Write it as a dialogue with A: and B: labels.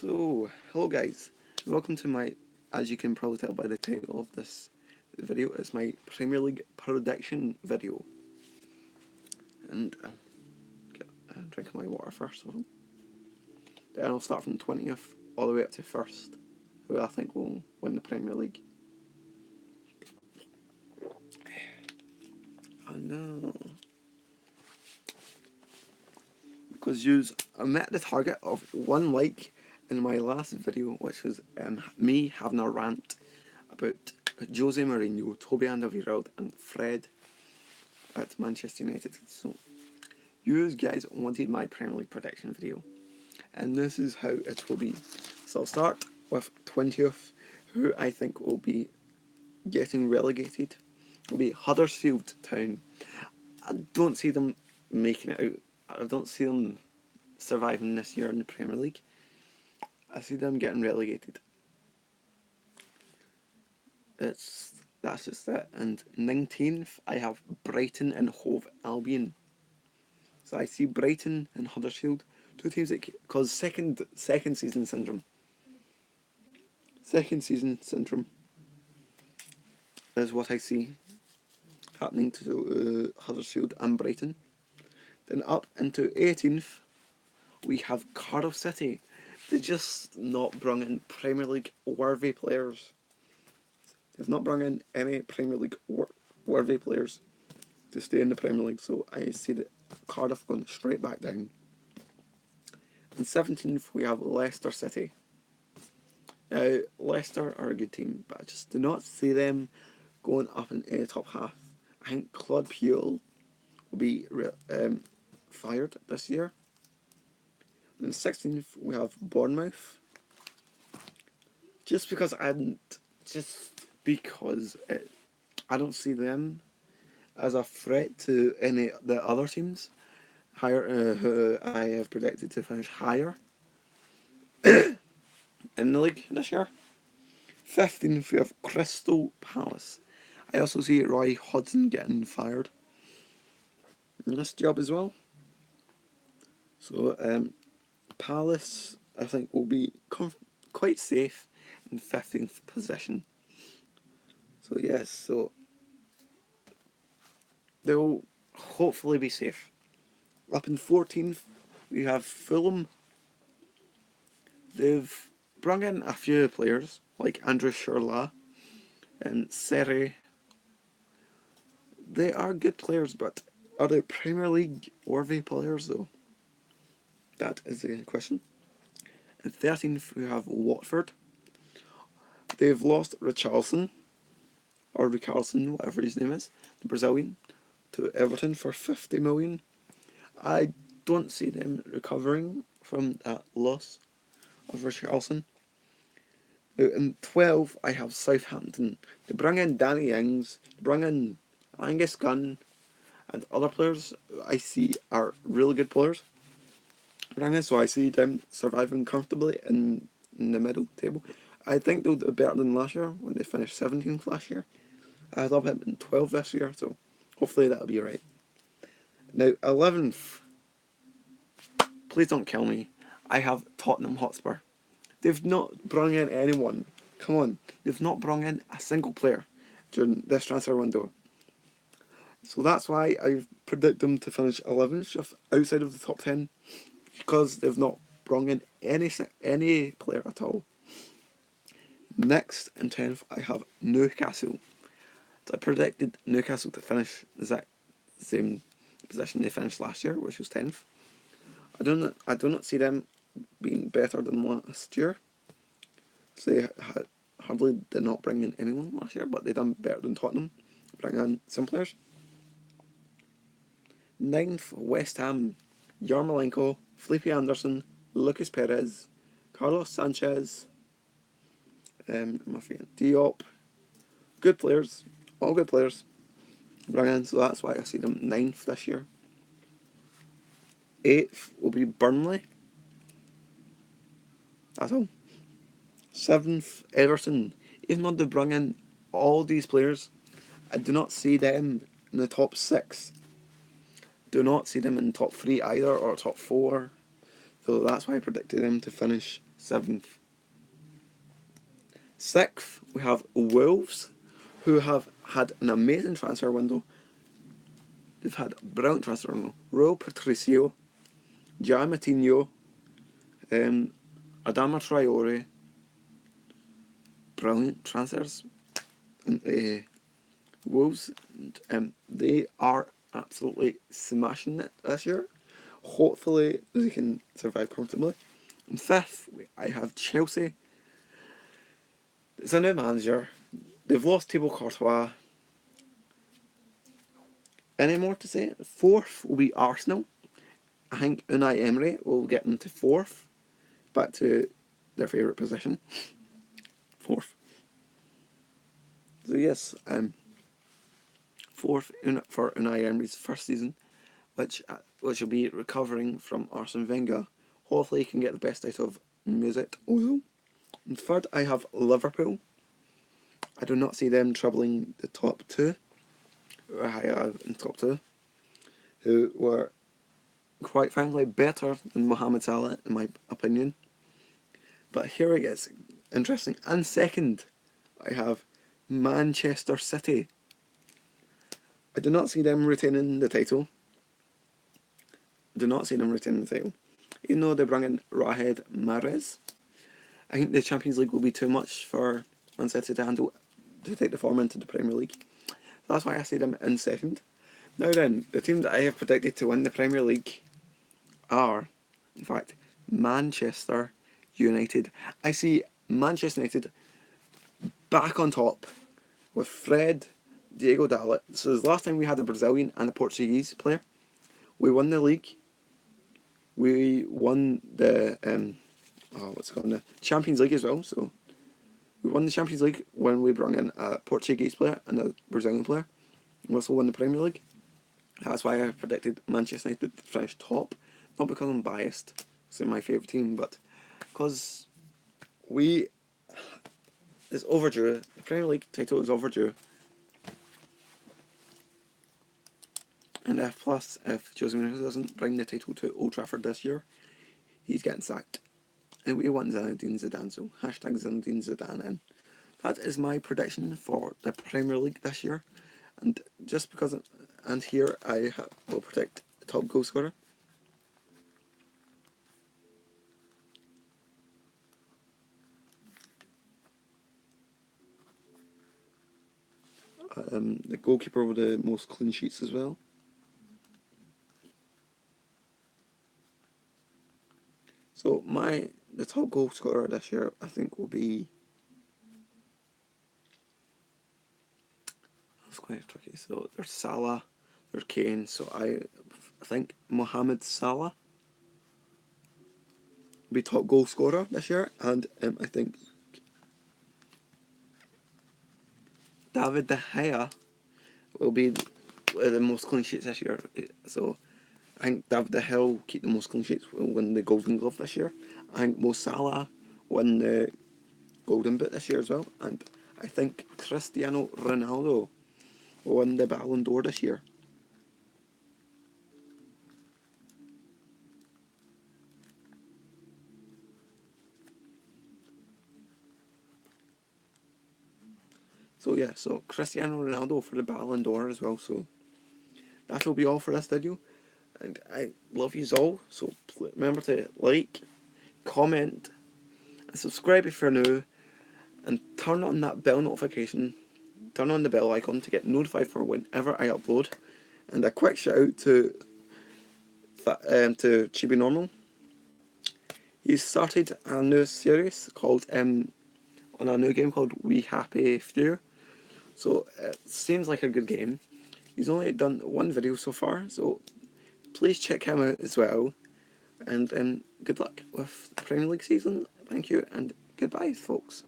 A: So, hello guys, welcome to my, as you can probably tell by the title of this video, it's my Premier League prediction video. And drink my water first of all. Then I'll start from 20th all the way up to 1st, who I think will win the Premier League. I know. Because I met the target of 1 like in my last video, which was me having a rant about Jose Mourinho, Toby Alderweireld and Fred at Manchester United. So you guys wanted my Premier League prediction video, and this is how it will be. So I'll start with 20th, who I think will be getting relegated. Will be Huddersfield Town. I don't see them making it out. I don't see them surviving this year in the Premier League. I see them getting relegated. That's just it. And 19th, I have Brighton and Hove Albion. So I see Brighton and Huddersfield, two teams that cause second season syndrome. Second season syndrome is what I see happening to Huddersfield and Brighton. Then up into 18th, we have Cardiff City. They just not brought in Premier League worthy players. They've not brought in any Premier League worthy players to stay in the Premier League, so I see that Cardiff going straight back down. In 17th, we have Leicester City. Now, Leicester are a good team, but I just do not see them going up in the top half. I think Claude Puel will be fired this year. In 16th, we have Bournemouth. Just because I don't see them as a threat to any of the other teams who I have predicted to finish higher in the league this year. 15th, we have Crystal Palace. I also see Roy Hodgson getting fired in this job as well. So Palace, I think, will be quite safe in 15th position. So yes, so they'll hopefully be safe. Up in 14th, we have Fulham. They've brought in a few players like Andrew Shirla and Seri. They are good players, but are they Premier League worthy players though? That is the question. In 13th, we have Watford. They've lost Richarlison, whatever his name is, the Brazilian, to Everton for 50 million. I don't see them recovering from that loss of Richarlison. In 12, I have Southampton. They bring in Danny Ings, bring in Angus Gunn, and other players I see are really good players. So I see them surviving comfortably in the middle table. I think they'll do better than last year when they finished 17th last year. I love him in 12th this year, so hopefully that'll be right. Now, 11th, please don't kill me. I have Tottenham Hotspur. They've not brought in anyone. Come on, they've not brought in a single player during this transfer window. So that's why I predict them to finish 11th, just outside of the top 10, because they've not brought in any player at all. Next, in 10th, I have Newcastle. So I predicted Newcastle to finish the exact same position they finished last year, which was 10th. I do not see them being better than last year. So they hardly did not bring in anyone last year, but they done better than Tottenham, bring in some players. 9th, West Ham. Yarmolenko, Felipe Anderson, Lucas Perez, Carlos Sanchez, Diop. Good players, all good players. Bring in, so that's why I see them 9th this year. 8th will be Burnley. That's all. 7th, Everton. Even though they bring in all these players, I do not see them in the top 6. Do not see them in top 3 either, or top 4. So that's why I predicted them to finish 7th. 6th, we have Wolves, who have had an amazing transfer window. They've had a brilliant transfer window. Raul Patricio, Gianmattino, Adama Traore, brilliant transfers. And Wolves, they are absolutely smashing it this year. Hopefully they can survive comfortably. And 5th, I have Chelsea. It's a new manager. They've lost Thibaut Courtois. Any more to say? 4th will be Arsenal. I think Unai Emery will get them to 4th. Back to their favourite position. 4th. So yes, 4th for Unai Emery's first season, which will be recovering from Arsene Wenger. Hopefully he can get the best out of Mesut Ozil. And 3rd, I have Liverpool. I do not see them troubling the top 2. I have in top 2, who were quite frankly better than Mohamed Salah in my opinion. But here it gets interesting. And 2nd, I have Manchester City. I do not see them retaining the title. Even though they bring in Raheem Mahrez. I think the Champions League will be too much for Man City to handle, to take the form into the Premier League. That's why I see them in 2nd. Now then, the team that I have predicted to win the Premier League are, in fact, Manchester United. I see Manchester United back on top with Fred, Diego Dalot. So the last time we had a Brazilian and a Portuguese player. We won the league. We won the Champions League as well. So we won the Champions League when we brought in a Portuguese player and a Brazilian player. We also won the Premier League. That's why I predicted Manchester United to finish top. Not because I'm biased, it's my favourite team, but because it's overdue. The Premier League title is overdue. And if Jose Mourinho doesn't bring the title to Old Trafford this year, he's getting sacked. And we want Zinedine Zidane, so hashtag Zinedine Zidane in. That is my prediction for the Premier League this year. And just because, and here I will predict the top goal scorer. The goalkeeper with the most clean sheets as well. So the top goal scorer this year, I think, will be. That's quite tricky. So there's Salah, there's Kane. So I think Mohamed Salah will be top goal scorer this year, and I think David De Gea will be the most clean sheets this year. So I think David De Gea will keep the most clean sheets, will win the Golden Glove this year. I think Mo Salah win the Golden Boot this year as well. And I think Cristiano Ronaldo will win the Ballon d'Or this year. So yeah, so Cristiano Ronaldo for the Ballon d'Or as well. So that will be all for this video. And I love you all. So remember to like, comment, and subscribe if you're new. And turn on that bell notification. Turn on the bell icon to get notified for whenever I upload. And a quick shout out to Chibi Normal. He started a new series called on a new game called We Happy Few. So it seems like a good game. He's only done one video so far, so please check him out as well. And good luck with the Premier League season. Thank you, and goodbye, folks.